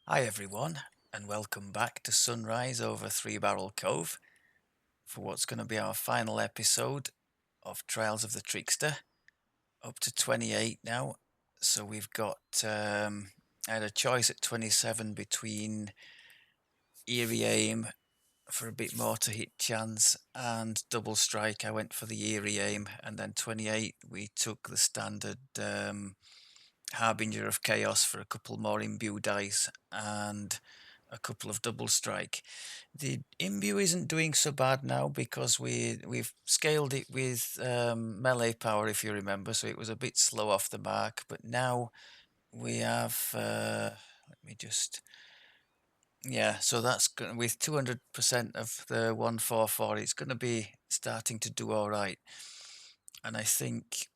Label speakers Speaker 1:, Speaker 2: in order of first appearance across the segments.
Speaker 1: Hi everyone, and welcome back to Sunrise over Three Barrel Cove for what's going to be our final episode of Trials of the Trickster. Up to 28 now, so we've got I had a choice at 27 between Eerie Aim for a bit more to hit chance and Double Strike. I went for the Eerie Aim, and then 28 we took the standard Harbinger of Chaos for a couple more imbue dice and a couple of double strike. The imbue isn't doing so bad now because we've scaled it with melee power, if you remember, so it was a bit slow off the mark. But now we have let me just so that's with 200% of the 144, it's going to be starting to do all right. And I think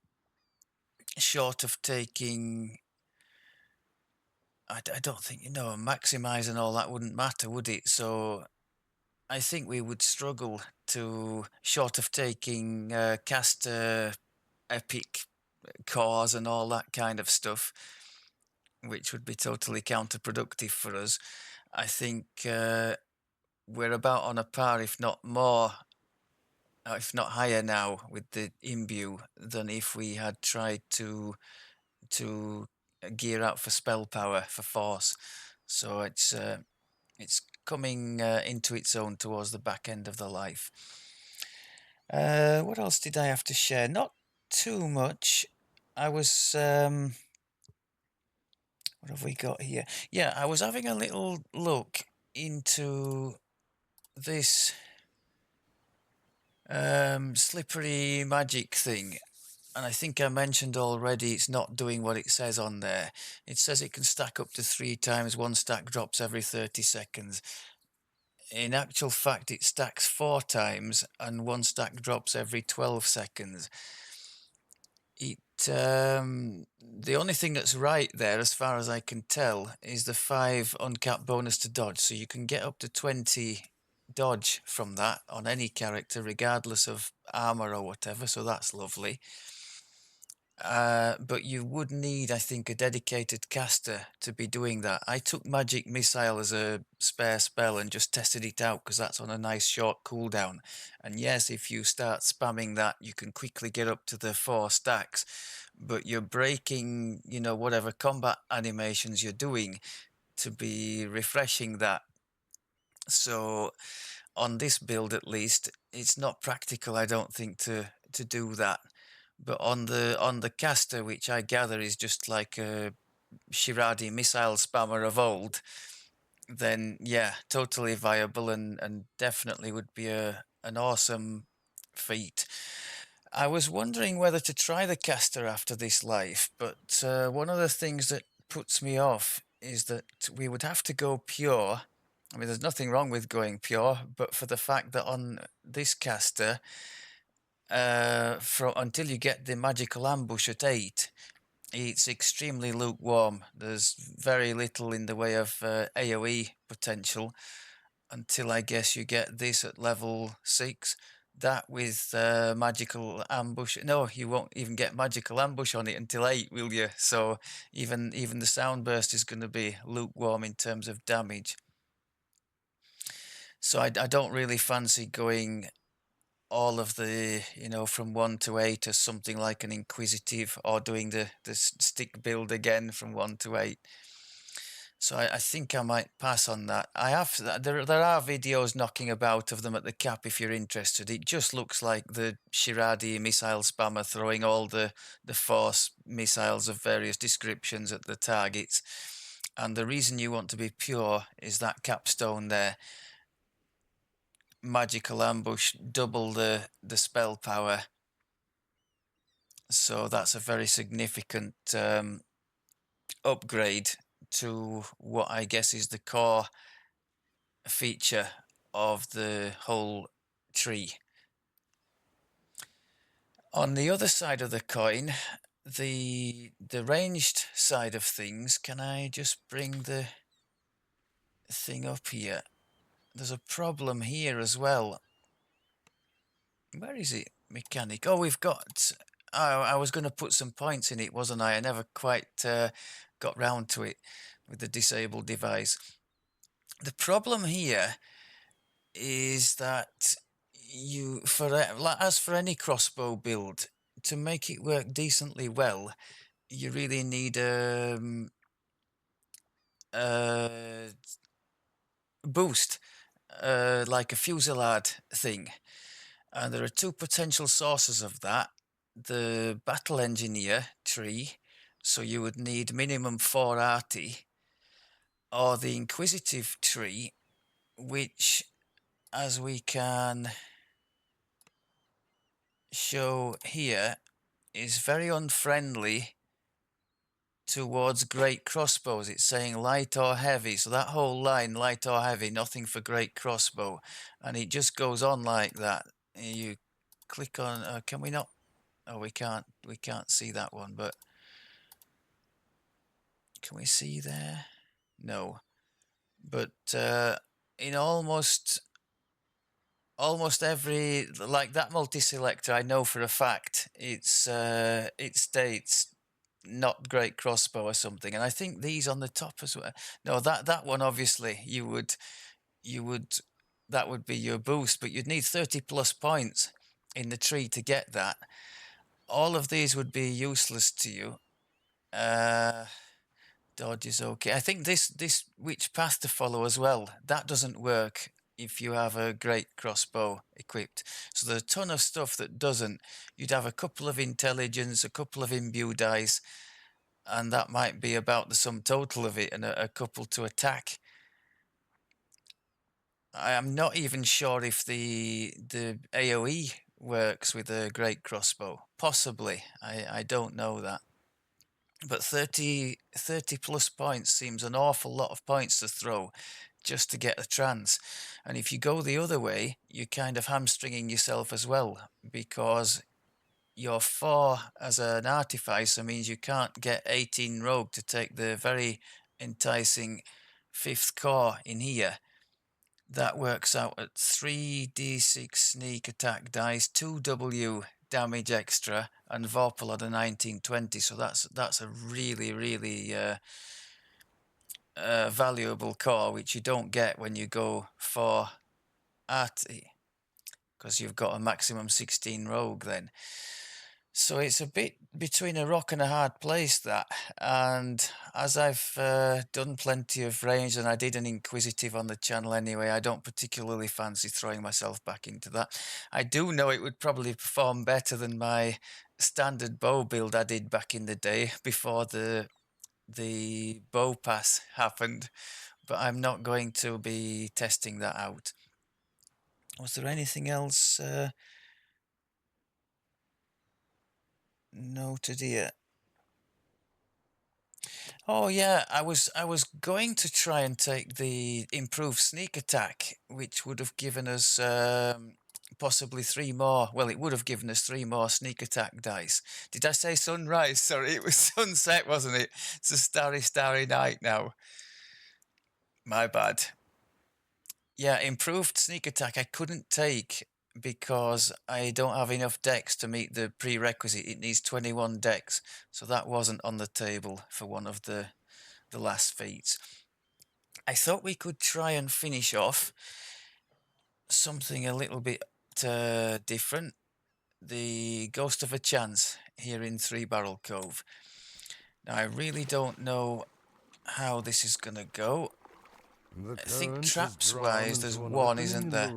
Speaker 1: short of taking I don't think, maximising all that wouldn't matter, would it? So I think we would struggle to, short of taking caster epic cores and all that kind of stuff, which would be totally counterproductive for us. I think we're about on a par, if not more, if not higher now with the imbue than if we had tried to gear out for spell power for force. So it's coming into its own towards the back end of the life. What else did I have to share? Not too much. I was what have we got here? Yeah, I was having a little look into this slippery magic thing, and I think I mentioned already it's not doing what it says on there. It says it can stack up to 3 times. One stack drops every 30 seconds. In actual fact, it stacks 4 times and one stack drops every 12 seconds. The only thing that's right there, as far as I can tell, is the 5 uncapped bonus to dodge. So you can get up to 20 dodge from that on any character, regardless of armor or whatever. So that's lovely. But you would need, I think, a dedicated caster to be doing that. I took Magic Missile as a spare spell and just tested it out because that's on a nice short cooldown. And yes, if you start spamming that, you can quickly get up to the 4 stacks, but you're breaking, whatever combat animations you're doing to be refreshing that. So on this build, at least, it's not practical, I don't think, to do that. But on the caster, which I gather is just like a Shiradi missile spammer of old, then yeah, totally viable and definitely would be an awesome feat. I was wondering whether to try the caster after this life, but one of the things that puts me off is that we would have to go pure. I mean, there's nothing wrong with going pure, but for the fact that on this caster, until you get the magical ambush at 8, it's extremely lukewarm. There's very little in the way of AoE potential until I guess you get this at level 6. That with magical ambush, no, you won't even get magical ambush on it until 8, will you? So even the sound burst is going to be lukewarm in terms of damage. So I don't really fancy going all of the, from 1 to 8 as something like an inquisitive, or doing the stick build again from 1 to 8. So I think I might pass on that. There are videos knocking about of them at the cap if you're interested. It just looks like the Shiradi missile spammer throwing all the force missiles of various descriptions at the targets. And the reason you want to be pure is that capstone there. Magical ambush, double the spell power. So that's a very significant upgrade to what I guess is the core feature of the whole tree. On the other side of the coin, the ranged side of things, can I just bring the thing up here? There's a problem here as well. Where is it? Mechanic. Oh, we've got... I was going to put some points in it, wasn't I? I never quite got round to it with the disabled device. The problem here is that as for any crossbow build, to make it work decently well, you really need a boost, like a fusillade thing. And there are two potential sources of that. The battle engineer tree, so you would need minimum 4 arty, or the inquisitive tree, which, as we can show here, is very unfriendly towards great crossbows. It's saying light or heavy, so that whole line, light or heavy, nothing for great crossbow, and it just goes on like that. You click on, can we not? Oh, we can't see that one, but can we see there? No, but in almost every, like that multi-selector, I know for a fact it states not great crossbow or something, and I think these on the top as well. No, that one obviously you would that would be your boost, but you'd need 30 plus points in the tree to get that. All of these would be useless to you. Dodge is okay. I think this which path to follow as well, that doesn't work if you have a great crossbow equipped. So there's a ton of stuff that doesn't. You'd have a couple of intelligence, a couple of imbue dice, and that might be about the sum total of it, and a couple to attack. I am not even sure if the AoE works with a great crossbow. Possibly. I don't know that. But 30 plus points seems an awful lot of points to throw just to get a trance. And if you go the other way, you're kind of hamstringing yourself as well, because your 4 as an artificer means you can't get 18 rogue to take the very enticing 5th core in here. That works out at 3d6 sneak attack dice, 2w damage extra, and Vorpal at a 1920. So that's a really valuable core, which you don't get when you go for arty, because you've got a maximum 16 rogue then. So it's a bit between a rock and a hard place, that. And as I've done plenty of range, and I did an inquisitive on the channel anyway, I don't particularly fancy throwing myself back into that. I do know it would probably perform better than my standard bow build I did back in the day before the bow pass happened, but I'm not going to be testing that out. Was there anything else noted here? Oh yeah, I was going to try and take the improved sneak attack, which would have given us possibly 3 more. Well, it would have given us 3 more sneak attack dice. Did I say sunrise? Sorry, it was sunset, wasn't it? It's a starry night now. My bad. Yeah, improved sneak attack I couldn't take because I don't have enough dex to meet the prerequisite. It needs 21 dex, so that wasn't on the table for one of the last feats. I thought we could try and finish off something a little bit different. The Ghost of a Chance here in 3 Barrel Cove. Now, I really don't know how this is going to go. I think traps-wise, there's 1, isn't there?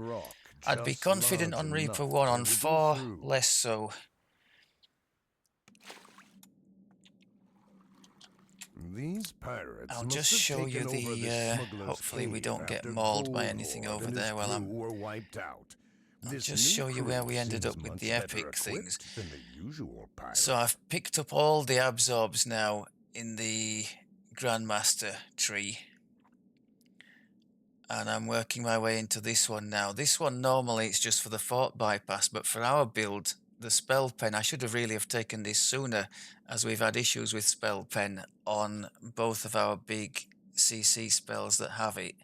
Speaker 1: I'd be confident on Reaper 1, on 4, less so.
Speaker 2: These pirates
Speaker 1: I'll just show you the, hopefully we don't get mauled by anything over there while I'm... I'll just show you where we ended up with the epic things. So I've picked up all the absorbs now in the Grandmaster tree. And I'm working my way into this one now. This one normally it's just for the fort bypass, but for our build, the spell pen, I should have really have taken this sooner, as we've had issues with spell pen on both of our big CC spells that have it.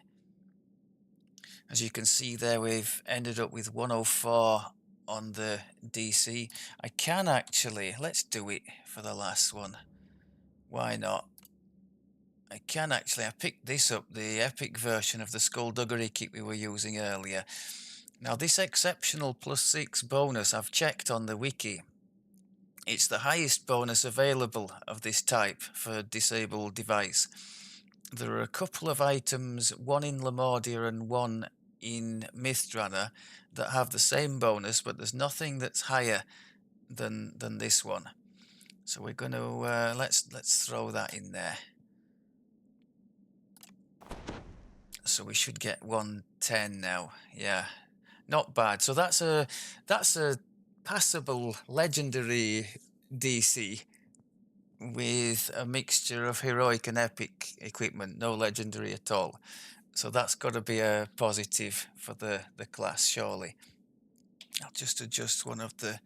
Speaker 1: As you can see there, we've ended up with 104 on the DC. I can actually, let's do it for the last one. Why not? I can actually. I picked this up, the epic version of the Skullduggery kit we were using earlier. Now this exceptional +6 bonus, I've checked on the wiki. It's the highest bonus available of this type for disabled device. There are a couple of items, one in Lamordia and one in Mithranor, that have the same bonus, but there's nothing that's higher than this one. So we're going to let's throw that in there. So we should get 110 now. Yeah, not bad. So that's a passable legendary DC with a mixture of heroic and epic equipment, no legendary at all. So that's got to be a positive for the class, surely. I'll just adjust one of the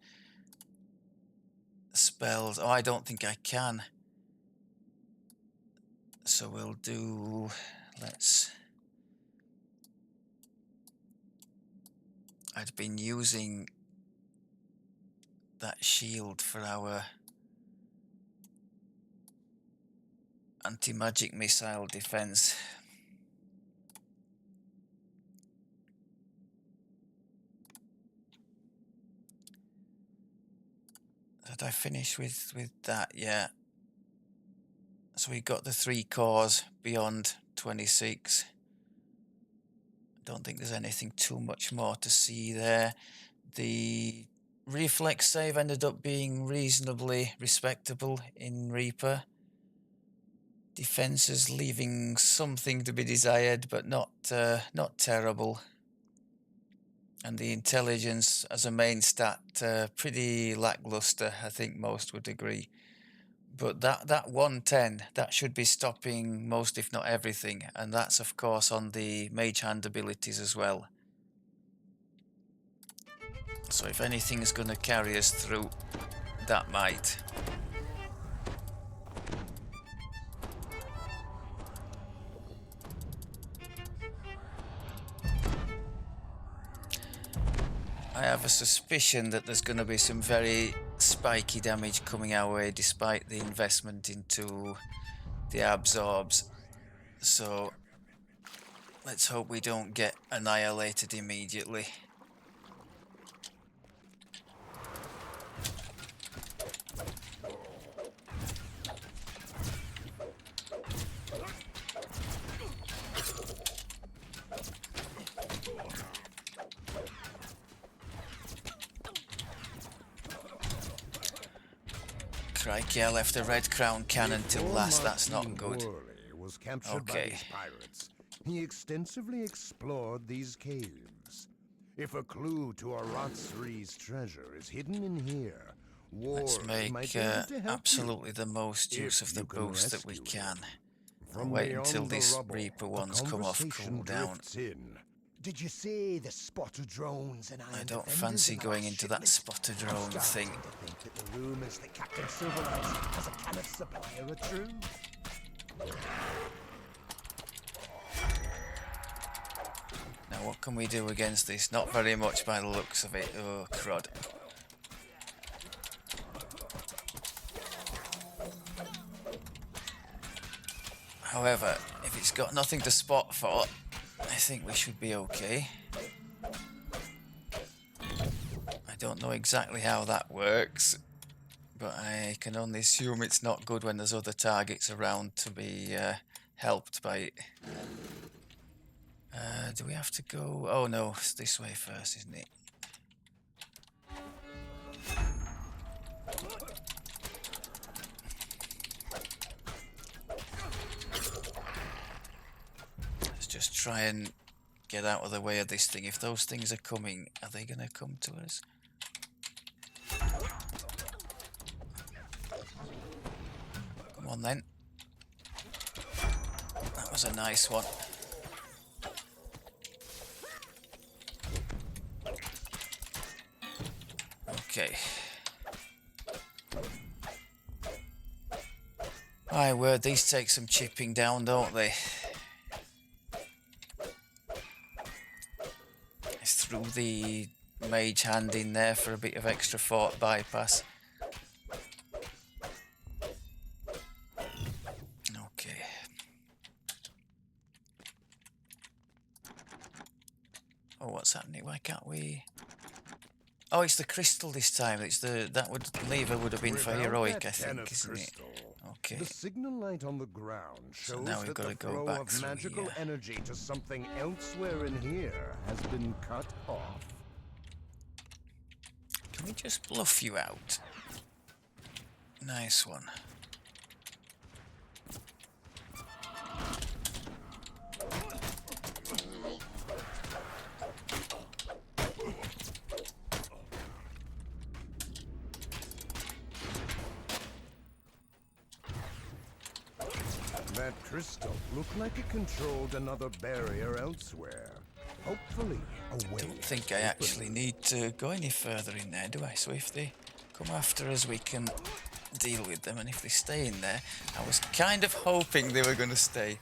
Speaker 1: spells. Oh, I don't think I can. So we'll do, I'd been using that shield for our anti-magic missile defense. Did I finish with that? Yeah. So we got the 3 cores beyond 26. Don't think there's anything too much more to see there. The reflex save ended up being reasonably respectable in Reaper. Defenses leaving something to be desired, but not terrible. And the intelligence as a main stat, pretty lackluster, I think most would agree. But that 110, that should be stopping most, if not everything. And that's, of course, on the mage hand abilities as well. So if anything is going to carry us through, that might. I have a suspicion that there's going to be some very spiky damage coming our way despite the investment into the absorbs. So let's hope we don't get annihilated immediately. Crikey, I left a red crown cannon till last. That's not good.
Speaker 2: Was captured by these pirates. He extensively explored these caves. If a clue to Aratsri's treasure is hidden in here,
Speaker 1: let's make absolutely the most use of the boost that we can. I'll wait until this Reaper one's come off cooldown.
Speaker 2: Did you see the spotter drones and
Speaker 1: I don't fancy going into that spotter drone thing.
Speaker 2: I think that the rumors that Captain Silverlight has a cannon supplier are true.
Speaker 1: Now what can we do against this? Not very much by the looks of it. Oh, crud. However, if it's got nothing to spot for, I think we should be okay. I don't know exactly how that works, but I can only assume it's not good when there's other targets around to be helped by it. Do we have to go? Oh no, it's this way first, isn't it? Let's just try and get out of the way of this thing. If those things are coming, are they going to come to us? Come on then. That was a nice one. Okay. My word, these take some chipping down, don't they? I threw the mage hand in there for a bit of extra fort bypass. Okay. Oh, what's happening? Why can't we... Oh, it's the crystal this time. It's the... lever would have been for
Speaker 2: Without
Speaker 1: heroic,
Speaker 2: that
Speaker 1: I think,
Speaker 2: tennis
Speaker 1: isn't it?
Speaker 2: crystal,
Speaker 1: Okay.
Speaker 2: the signal light on the ground
Speaker 1: So
Speaker 2: shows
Speaker 1: now we've
Speaker 2: that
Speaker 1: got
Speaker 2: the
Speaker 1: to go
Speaker 2: flow
Speaker 1: back
Speaker 2: of
Speaker 1: through
Speaker 2: magical
Speaker 1: here.
Speaker 2: energy to something elsewhere in here has been cut off.
Speaker 1: Can we just bluff you out? Nice one.
Speaker 2: That crystal looked like it controlled another barrier elsewhere. Hopefully, a way.
Speaker 1: I don't think I actually need to go any further in there, do I? So if they come after us, we can deal with them, and if they stay in there, I was kind of hoping they were going to stay,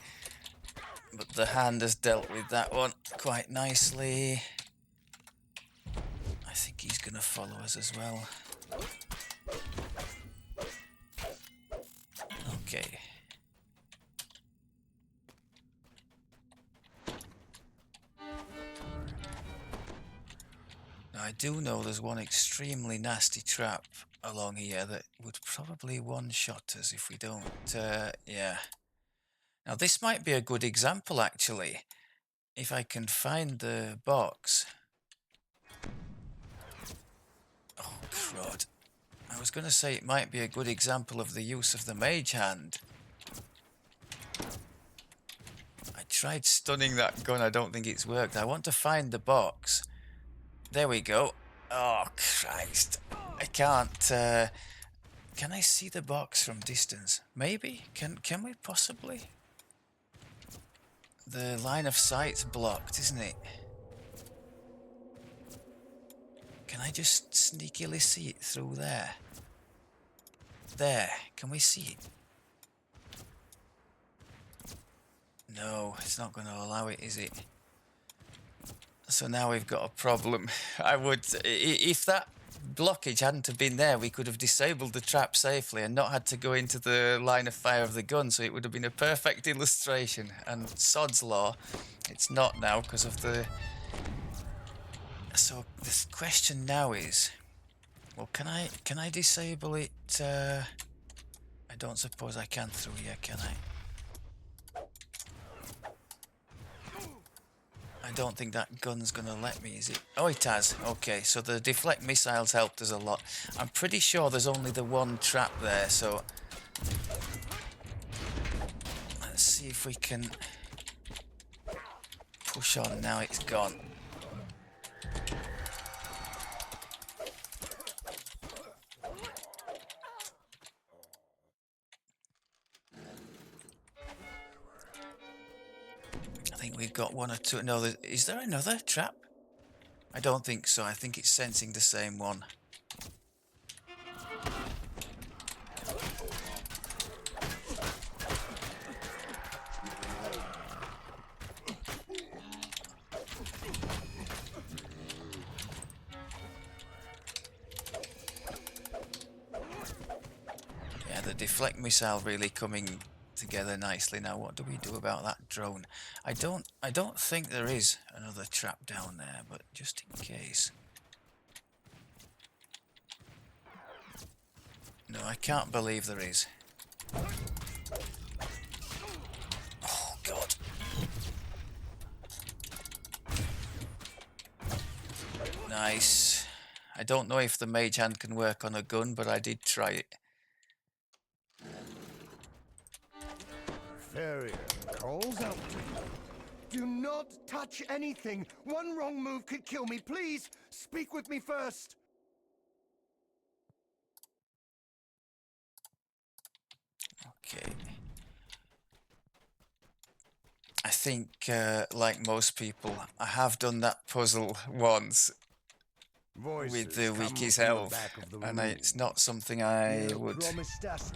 Speaker 1: but the hand has dealt with that one quite nicely. I think he's going to follow us as well. Okay. Now I do know there's one extremely nasty trap along here that would probably one-shot us if we don't, yeah. Now this might be a good example actually, if I can find the box. Oh crud. I was going to say it might be a good example of the use of the mage hand. I tried stunning that gun, I don't think it's worked. I want to find the box. There we go. Oh Christ. I can't, can I see the box from distance? Maybe? Can we possibly? The line of sight's blocked, isn't it? Can I just sneakily see it through there? There, can we see it? No, it's not going to allow it, is it? So now we've got a problem. If that blockage hadn't have been there, we could have disabled the trap safely and not had to go into the line of fire of the gun, so it would have been a perfect illustration. And sod's law, it's not now because of the... So the question now is, well, can I disable it? I don't suppose I can through here, can I? I don't think that gun's gonna let me, is it? Oh, it has. Okay, so the deflect missiles helped us a lot. I'm pretty sure there's only the one trap there, so... Let's see if we can push on now it's gone. I think we've got one or two. No, is there another trap? I don't think so. I think it's sensing the same one. Yeah, the deflect missile really coming together nicely. Now what do we do about that drone? I don't think there is another trap down there, but just in case. No, I can't believe there is. Oh god. Nice. I don't know if the mage hand can work on a gun, but I did try it.
Speaker 2: Farrier calls out to you. Do not touch anything. One wrong move could kill me. Please, speak with me first.
Speaker 1: Okay. I think, like most people, I have done that puzzle once with the Wiki's help, and it's not something I would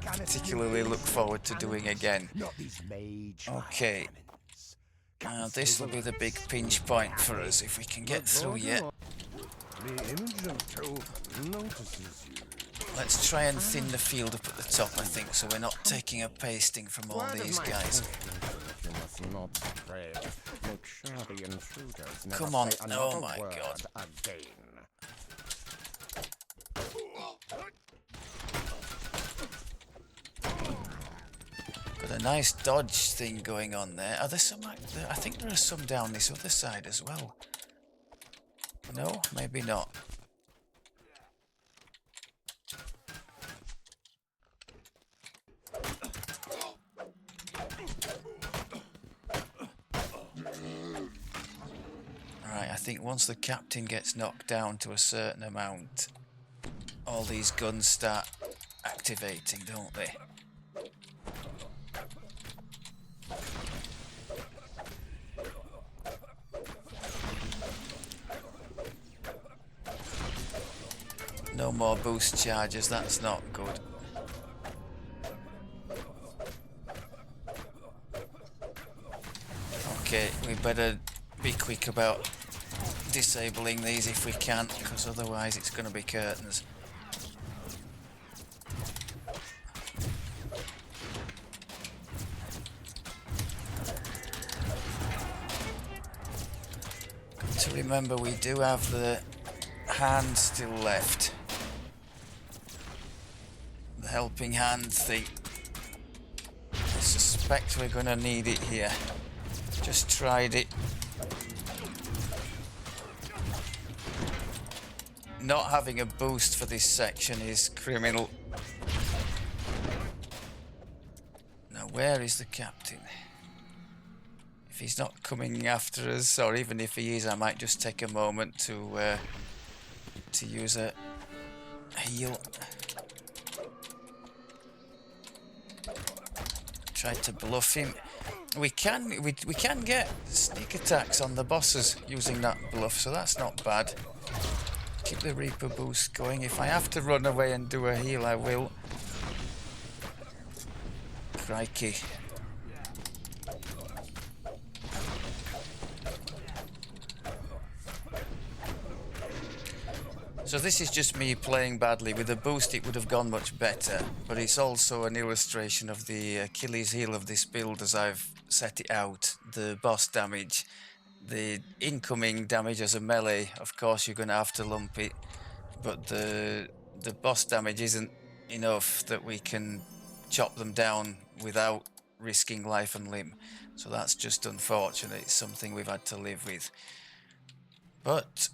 Speaker 1: particularly look forward to doing again. Okay. Now this will be the big pinch point for us if we can get through yet. Let's try and thin the field up at the top, I think, so we're not taking a pasting from all these guys.
Speaker 2: not spread. Make sure the intruders never
Speaker 1: Come on.
Speaker 2: say
Speaker 1: Oh
Speaker 2: another
Speaker 1: my
Speaker 2: word
Speaker 1: god.
Speaker 2: again.
Speaker 1: Got a nice dodge thing going on there. Are there some? I think there are some down this other side as well. No, maybe not. Right, I think once the captain gets knocked down to a certain amount, all these guns start activating, don't they? No more boost charges, that's not good. Okay, we better be quick about disabling these if we can, because otherwise it's going to be curtains. Got to remember we do have the hand still left. The helping hand thing. I suspect we're going to need it here. Just tried it. Not having a boost for this section is criminal. Now, where is the captain? If he's not coming after us, or even if he is, I might just take a moment to use a heal. Try to bluff him. We can get sneak attacks on the bosses using that bluff, so that's not bad. Keep the Reaper boost going. If I have to run away and do a heal, I will. Crikey. So this is just me playing badly. With a boost it would have gone much better, but it's also an illustration of the Achilles heel of this build as I've set it out. The boss damage. The incoming damage as a melee, of course you're going to have to lump it, but the boss damage isn't enough that we can chop them down without risking life and limb. So that's just unfortunate. It's something we've had to live with. But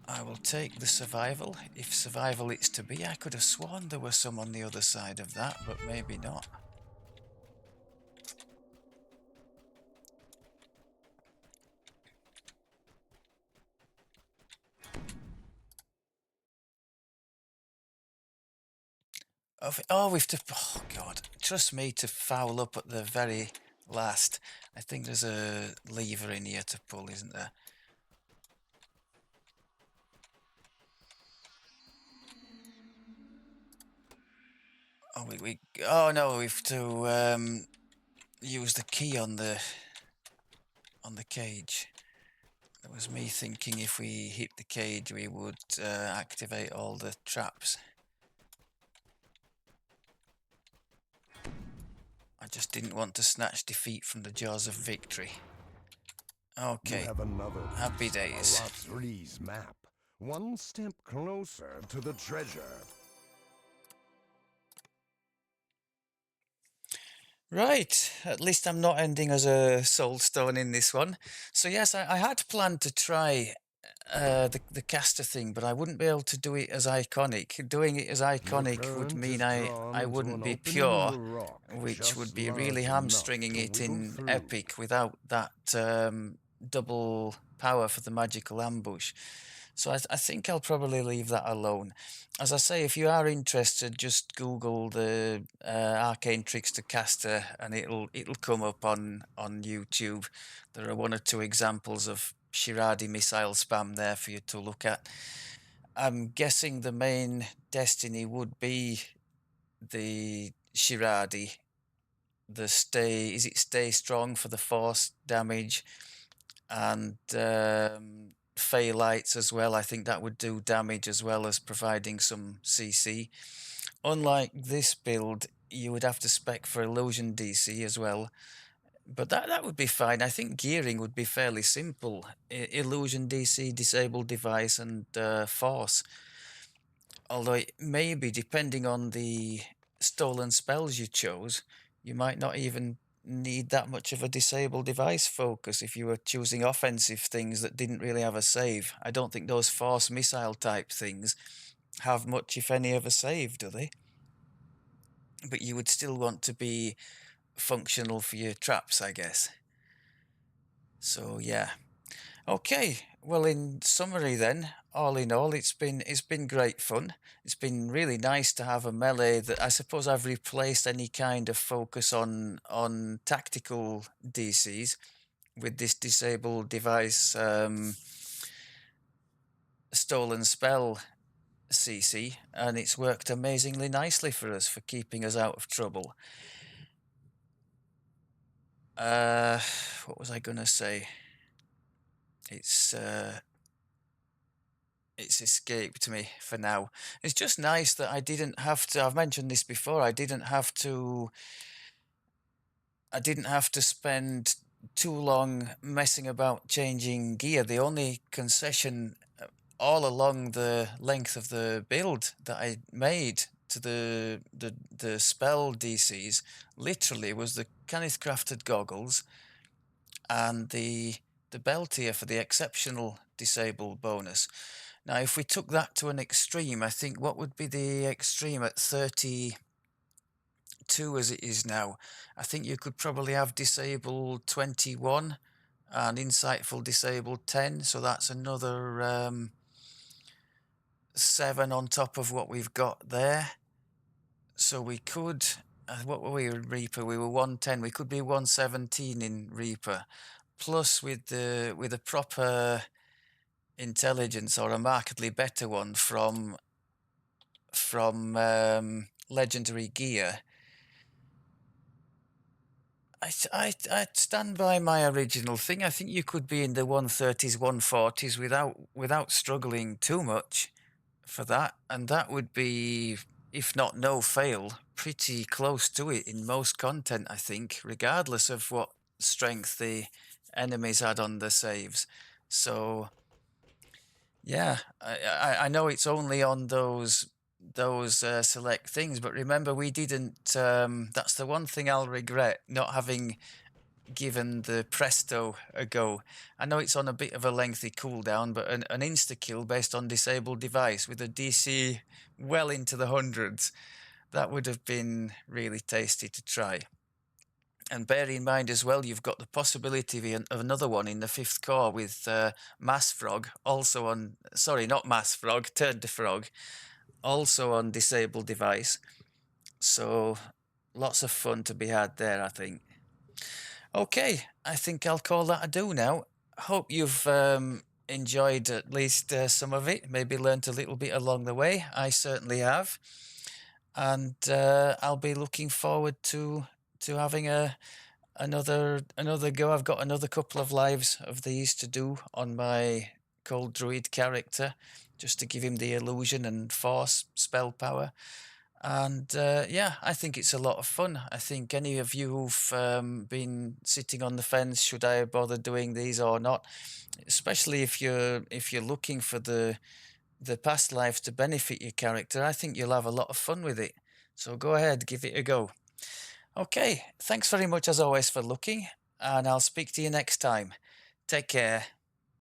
Speaker 1: I will take the survival, if survival it's to be. I could have sworn there were some on the other side of that, but maybe not. Oh, we've to... Oh, God. Trust me to foul up at the very last. I think there's a lever in here to pull, isn't there? Oh, oh no, we have to use the key on the cage. That was me thinking if we hit the cage we would activate all the traps. I just didn't want to snatch defeat from the jaws of victory. Okay.
Speaker 2: You have another piece
Speaker 1: Happy days.
Speaker 2: of Roth's map. One step closer to the treasure.
Speaker 1: Right, at least I'm not ending as a soulstone in this one. So yes, I had planned to try the caster thing, but I wouldn't be able to do it as iconic. Doing it as iconic would mean I wouldn't be pure, which would be really hamstringing it in epic without that double power for the magical ambush. So I think I'll probably leave that alone. As I say, if you are interested, just Google the Arcane Trickster caster, and it'll come up on YouTube. There are one or two examples of Shiradi missile spam there for you to look at. I'm guessing the main destiny would be the Shiradi. The stay strong for the force damage, and Fey Lights as well. I think that would do damage as well as providing some CC. Unlike this build, you would have to spec for illusion DC as well. But that would be fine. I think gearing would be fairly simple. Illusion DC, disabled device, and force. Although it may be, depending on the stolen spells you chose, you might not even need that much of a disabled device focus if you were choosing offensive things that didn't really have a save. I don't think those force missile type things have much, if any, of a save, do they? But you would still want to be functional for your traps, I guess. So yeah. Okay, well, in summary then, all in all, it's been great fun. It's been really nice to have a melee that I suppose I've replaced any kind of focus on tactical DCs with this disabled device stolen spell CC, and it's worked amazingly nicely for us for keeping us out of trouble. What was I gonna say? It's escaped me for now. It's just nice that I didn't have to, I've mentioned this before, I didn't have to spend too long messing about changing gear. The only concession all along the length of the build that I made to the spell DCs literally was the Kenneth crafted goggles and the belt here for the exceptional disabled bonus. Now, if we took that to an extreme, I think what would be the extreme at 32 as it is now? I think you could probably have disabled 21 and insightful disabled 10. So that's another 7 on top of what we've got there. So we could, what were we in Reaper? We were 110. We could be 117 in Reaper. Plus with a proper intelligence, or a markedly better one from legendary gear, I stand by my original thing. I think you could be in the 130s, 140s without struggling too much for that, and that would be, if not no fail, pretty close to it in most content, I think, regardless of what strength the enemies had on the saves. So yeah, I know it's only on those select things, but remember we didn't. That's the one thing I'll regret, not having given the Presto a go. I know it's on a bit of a lengthy cooldown, but an insta kill based on disabled device with a DC well into the hundreds, that would have been really tasty to try. And bear in mind as well, you've got the possibility of another one in the 5th core with Mass Frog, also on, sorry, not Mass Frog, Turn to Frog, also on disabled device. So lots of fun to be had there, I think. Okay, I think I'll call that a do now. Hope you've enjoyed at least some of it, maybe learnt a little bit along the way. I certainly have. And I'll be looking forward to having another go. I've got another couple of lives of these to do on my Cold Druid character, just to give him the illusion and force spell power. And yeah, I think it's a lot of fun. I think any of you who've been sitting on the fence, should I bother doing these or not, especially if you're looking for the past lives to benefit your character, I think you'll have a lot of fun with it. So go ahead, give it a go. Okay, thanks very much as always for looking, and I'll speak to you next time. Take care.